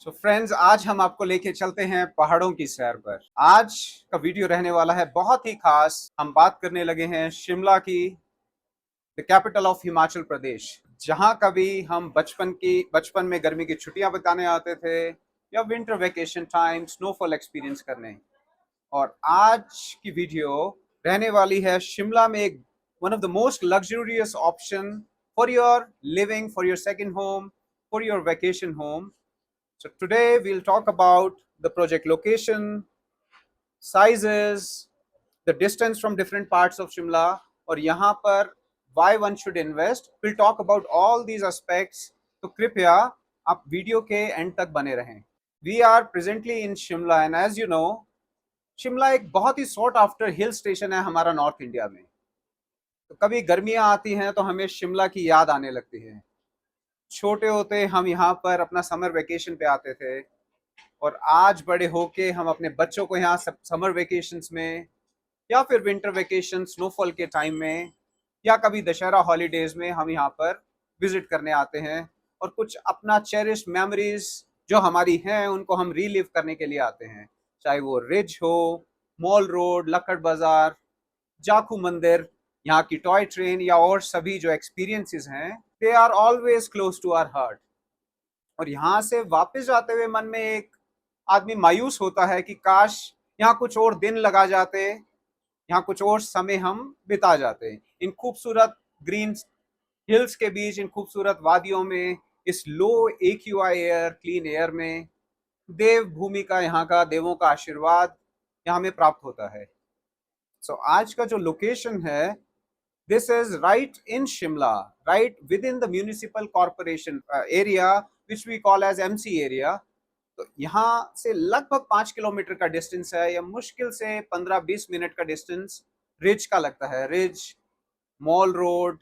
So friends, आज हम आपको लेके चलते हैं पहाड़ों की सैर पर। आज का वीडियो रहने वाला है बहुत ही खास। हम बात करने लगे हैं शिमला की, the capital of Himachal Pradesh, जहां कभी हम बचपन में गर्मी की छुट्टियां बिताने आते थे या winter vacation time snowfall experience करने। और आज की वीडियो रहने वाली है शिमला में एक one of the most luxurious option for your living, for your second home, for your vacation home. So today we'll talk about the project location, sizes, the distance from different parts of Shimla, और यहाँ पर why one should invest. We'll talk about all these aspects. तो कृपया आप video के and तक बने रहें। We are presently in Shimla and as you know, Shimla एक बहुत ही सॉट आफ्टर हिल स्टेशन है हमारा नॉर्थ इंडिया में। तो कभी गर्मियाँ आती हैं तो हमें शिमला की याद आने लगती है। छोटे होते हम यहाँ पर अपना समर वेकेशन पे आते थे और आज बड़े होके हम अपने बच्चों को यहाँ समर वेकेशंस में या फिर विंटर वेकेशन स्नोफॉल के टाइम में या कभी दशहरा हॉलीडेज में हम यहाँ पर विजिट करने आते हैं और कुछ अपना चेरिश्ड मेमोरीज जो हमारी हैं उनको हम रीलिव करने के लिए आते हैं। चाहे वो रिज हो, मॉल रोड, लक्कड़ बाजार, जाखू मंदिर, यहाँ की टॉय ट्रेन या और सभी जो एक्सपीरियंसेस हैं, they are always close to our heart. और यहाँ से वापस जाते हुए मन में एक आदमी मायूस होता है कि काश यहाँ कुछ और दिन लगा जाते, यहाँ कुछ और समय हम बिता जाते इन खूबसूरत ग्रीन हिल्स के बीच, इन खूबसूरत वादियों में, इस लो AQI एयर, क्लीन एयर में। देव भूमि का, यहाँ का देवों का आशीर्वाद यहाँ हमें प्राप्त होता है। सो आज का जो लोकेशन है, this is right in Shimla, right within the municipal corporation area which we call as MC area. तो यहाँ से लगभग 5 किलोमीटर का डिस्टेंस है, या मुश्किल से 15-20 मिनट का डिस्टेंस रिज का लगता है। रिज, मॉल रोड,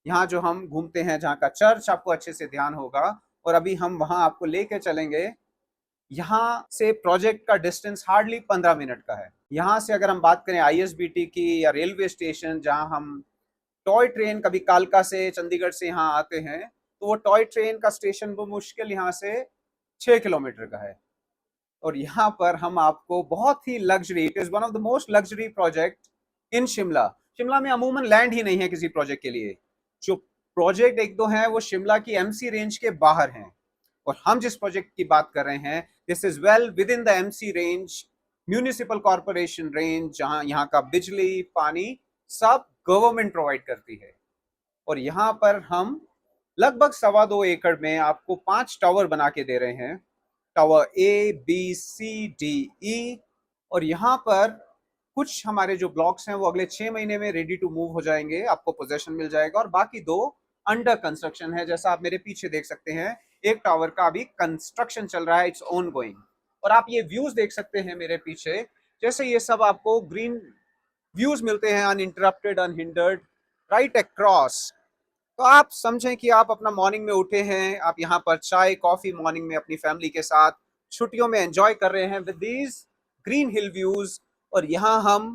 यहाँ जो हम घूमते हैं, जहाँ का चर्च आपको अच्छे से ध्यान होगा, और अभी हम वहाँ आपको लेके चलेंगे। यहाँ से प्रोजेक्ट का डिस्टेंस हार्डली 15 मिनट का है। यहाँ से अगर हम बात करें ISBT की या रेलवे स्टेशन, जहाँ हम टॉय ट्रेन कभी कालका से, चंडीगढ़ से यहाँ आते हैं, तो वो टॉय ट्रेन का स्टेशन वो मुश्किल यहाँ से 6 किलोमीटर का है। और यहाँ पर हम आपको बहुत ही luxury, it is one of the most luxury project in Shimla. Shimla में अमूमन लैंड ही नहीं है किसी प्रोजेक्ट के लिए। जो प्रोजेक्ट एक दो हैं वो शिमला की MC रेंज के बाहर हैं, और हम जिस प्रोजेक्ट की बात कर रहे हैं, this is well with in the MC range, municipal corporation range, जहां यहाँ का बिजली, पानी सब गवर्नमेंट प्रोवाइड करती है। और यहाँ पर हम लगभग 2.25 एकड़ में आपको 5 टावर बना के दे रहे हैं, tower A, B, C, D, E। और यहाँ पर कुछ हमारे जो ब्लॉक्स हैं वो अगले 6 महीने में रेडी टू मूव हो जाएंगे, आपको पोजेशन मिल जाएगा, और बाकी 2 अंडर कंस्ट्रक्शन है। जैसा आप मेरे पीछे देख सकते हैं, एक टावर का अभी कंस्ट्रक्शन चल रहा है, इट्स ऑन गोइंग। और आप ये व्यूज देख सकते हैं मेरे पीछे, जैसे ये सब आपको ग्रीन व्यूज मिलते हैं, अनइंटरप्टेड, अनहिंडर्ड, राइट अक्रॉस। तो आप समझें कि आप अपना मॉर्निंग में उठे हैं, आप यहाँ पर चाय कॉफी मॉर्निंग में अपनी फैमिली के साथ छुट्टियों में एंजॉय कर रहे हैं with these Green Hill views. और यहाँ हम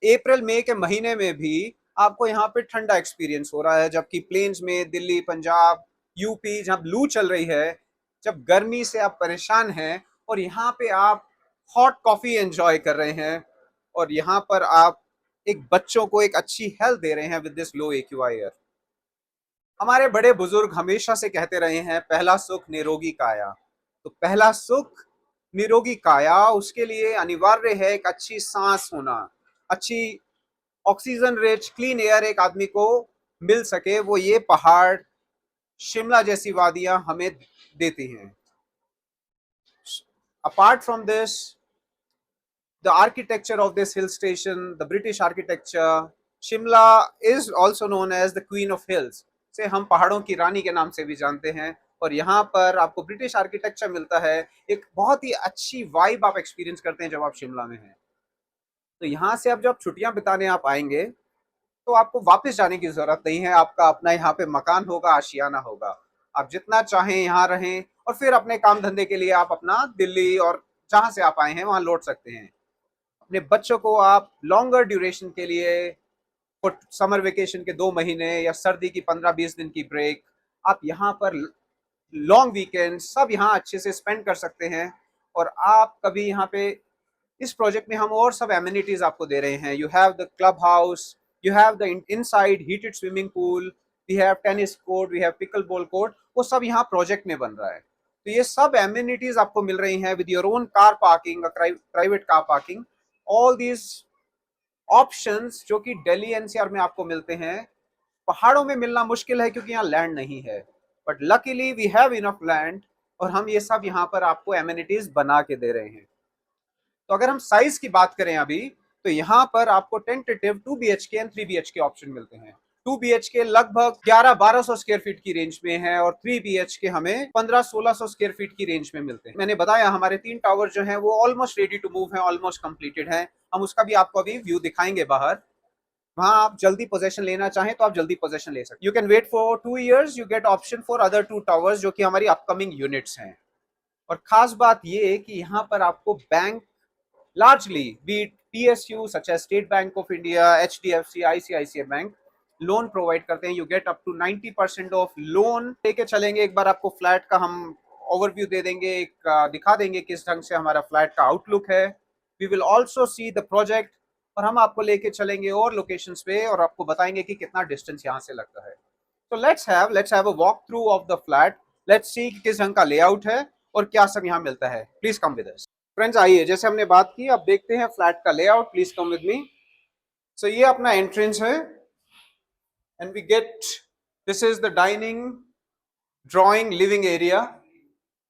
अप्रैल मई के महीने में भी आपको यहाँ पे ठंडा एक्सपीरियंस हो रहा है, जबकि प्लेन्स में दिल्ली, पंजाब, यूपी, जहाँ लू चल रही है, जब गर्मी से आप परेशान हैं, और यहाँ पे आप हॉट कॉफी एंजॉय कर रहे हैं, और यहाँ पर आप एक बच्चों को एक अच्छी हेल्थ दे रहे हैं with this low AQI air. हमारे बड़े बुजुर्ग हमेशा से कहते रहे हैं, पहला सुख निरोगी काया। तो पहला सुख निरोगी काया, उसके लिए अनिवार्य है एक अच्छी सांस होना, अच्छी ऑक्सीजन रिच क्लीन एयर एक आदमी को मिल सके, वो ये पहाड़, शिमला जैसी वादियां हमें देती हैं। Apart from this, the architecture of this hill station, the British architecture, Shimla is also known as the Queen of Hills, से हम पहाड़ों की रानी के नाम से भी जानते हैं। और यहाँ पर आपको ब्रिटिश आर्किटेक्चर मिलता है, एक बहुत ही अच्छी वाइब आप एक्सपीरियंस करते हैं जब आप शिमला में हैं। तो यहाँ से आप जब छुट्टियां बिताने आप आएंगे, तो आपको वापस जाने की जरूरत नहीं है। आपका अपना यहाँ पे मकान होगा, आशियाना होगा, आप जितना चाहें यहाँ रहें, और फिर अपने काम धंधे के लिए आप अपना दिल्ली और जहाँ से आप आए हैं वहाँ लौट सकते हैं। अपने बच्चों को आप लॉन्गर ड्यूरेशन के लिए, समर वेकेशन के 2 महीने या सर्दी की 15-20 दिन की ब्रेक, आप यहाँ पर लॉन्ग वीकेंड सब यहाँ अच्छे से स्पेंड कर सकते हैं। और आप कभी यहाँ पे इस प्रोजेक्ट में हम और सब एमिनिटीज आपको दे रहे हैं। You have the club house, you have the inside heated swimming pool, we have tennis court, we have pickleball court, वो सब यहाँ प्रोजेक्ट में बन रहा है। तो ये सब एमिनिटीज आपको मिल रही हैं with your own car parking, private car parking, all these options जो कि दिल्ली एनसीआर में आपको मिलते हैं। पहाड़ों में मिलना मुश्किल है क्योंकि यहाँ लैंड नहीं है, but luckily we have enough land और हम ये सब यहाँ पर आपको एमिनिटीज बना के दे रहे हैं। तो अगर हम साइज की बात करें अभी, तो यहाँ पर आपको tentative 2 BHK and 3 BHK option मिलते हैं। 2 BHK लगभग 1100-1200 स्क्वायर फीट की रेंज में है और 3 BHK हमें 1500-1600 स्क्वायर फीट की रेंज में मिलते हैं। मैंने बताया हमारे 3 टावर जो हैं वो ऑलमोस्ट रेडी टू मूव हैं, ऑलमोस्ट कंप्लीटेड हैं। हम उसका भी आपको अभी व्यू दिखाएंगे बाहर। वहां आप जल्दी पोजेशन लेना चाहें तो आप जल्दी पोजेशन ले सकते। You can wait for 2 years, you get option for other 2 towers जो कि हमारी अपकमिंग यूनिट्स हैं। और खास बात ये कि यहाँ पर आपको bank largely be it PSU such as State Bank of India, HDFC, ICICI Bank loan provide करते हैं। You get up to 90% of loan. लेके चलेंगे एक बार, आपको फ्लैट का हम ओवरव्यू दे देंगे, एक दिखा देंगे किस ढंग से हमारा फ्लैट का आउटलुक है। We will also see the project और हम आपको लेके चलेंगे और लोकेशंस पे और आपको बताएंगे कि कितना डिस्टेंस यहाँ से लगता है। तो let's have a walk through of the flat. Let's see किस ढंग का लेआउट है और क्या सब यहाँ मिलता है। Please come with us friends. आइए, जैसे हमने बात की, अब देखते हैं फ्लैट का layout. Please come with me. So ये अपना एंट्रेंस है and we get, this is the dining drawing living area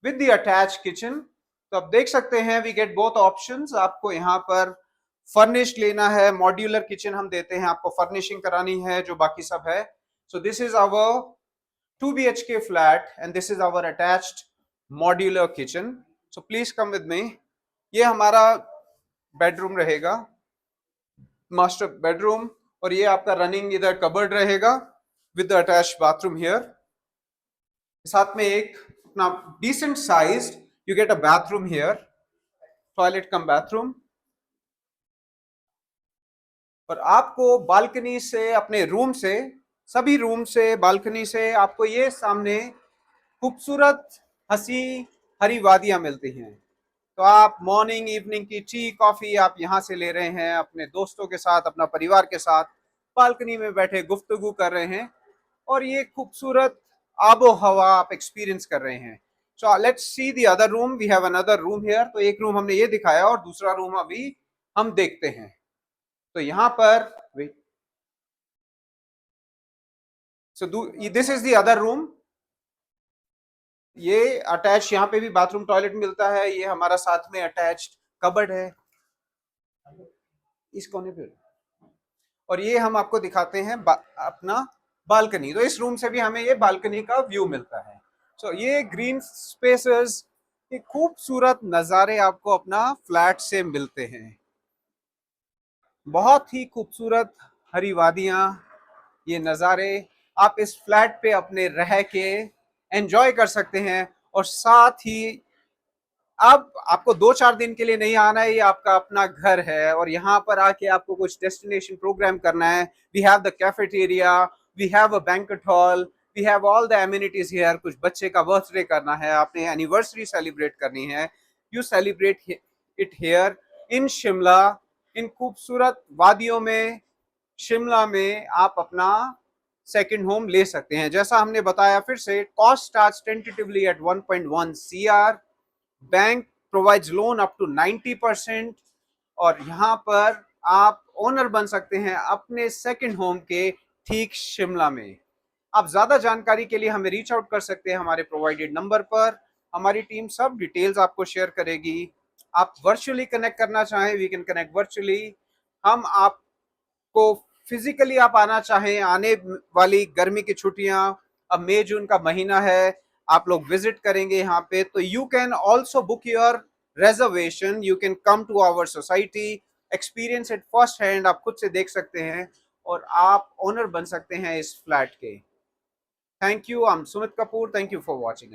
with the attach kitchen. तो आप देख सकते हैं वी गेट बोथ ऑप्शंस। आपको यहाँ पर फर्निश्ड लेना है, मॉड्यूलर किचन हम देते हैं, आपको फर्निशिंग करानी है, जो बाकी सब है। So this is our 2 BHK flat and this is our attached modular kitchen. So please come with me. ये हमारा बेडरूम रहेगा, मास्टर बेडरूम, और ये आपका रनिंग इधर कबर्ड रहेगा विद अटैच बाथरूम हियर। साथ में एक अपना decent size, you get a bathroom here, toilet cum bathroom. और आपको बालकनी से, अपने रूम से, सभी रूम से, बालकनी से आपको ये सामने खूबसूरत हंसी हरी वादियां मिलती हैं। तो आप मॉर्निंग इवनिंग की टी कॉफी आप यहाँ से ले रहे हैं, अपने दोस्तों के साथ, अपना परिवार के साथ बालकनी में बैठे गुफ्तगू कर रहे हैं और ये खूबसूरत आबो हवा आप एक्सपीरियंस कर रहे हैं। So let's see the other room. We have another room here. तो एक रूम हमने ये दिखाया और दूसरा रूम अभी हम देखते हैं। तो यहाँ पर सो this is the other room. ये अटैच, यहाँ पे भी बाथरूम टॉयलेट मिलता है। ये हमारा साथ में अटैच्ड कबर्ड है इस कोने पे। और ये हम आपको दिखाते हैं अपना बालकनी। तो इस रूम से भी हमें ये बालकनी का व्यू मिलता है। सो ये ग्रीन स्पेसेस, ये खूबसूरत नज़ारे आपको अपना फ्लैट से मिलते हैं। बहुत ही खूबसूरत हरी वादियाँ, ये नज़ारे आप इस फ्लैट पे अपने रह के एंजॉय कर सकते हैं। और साथ ही अब आपको 2-4 दिन के लिए नहीं आना है, ये आपका अपना घर है और यहाँ पर आके आपको कुछ डेस्टिनेशन प्रोग्राम करना है। We have the cafeteria, we have a banquet hall, we have all the amenities here. कुछ बच्चे का बर्थडे करना है, आपने एनिवर्सरी सेलिब्रेट करनी है, you celebrate it here in Shimla, इन खूबसूरत वादियों में शिमला में आप अपना सेकंड होम ले सकते हैं। जैसा हमने बताया, फिर से cost starts tentatively at 1.1 CR। Bank provides loan up to 90%। और यहाँ पर आप ओनर बन सकते हैं अपने सेकंड होम के ठीक शिमला में। आप ज्यादा जानकारी के लिए हमें रीच आउट कर सकते हैं हमारे प्रोवाइडेड नंबर पर। हमारी टीम सब डिटेल्स आपको शेयर करेगी। आप वर्चुअली कनेक्ट करना चाहें, वी कैन कनेक्ट वर्चुअली। हम आपको फिजिकली आप आना चाहें, आने वाली गर्मी की छुट्टियां, अब मई जून का महीना है, आप लोग विजिट करेंगे यहाँ पे, तो you can also book your reservation, you can come to our society, experience it first hand, आप खुद से देख सकते हैं और आप ओनर बन सकते हैं इस फ्लैट के। Thank you, I am Sumit Kapoor, thank you for watching.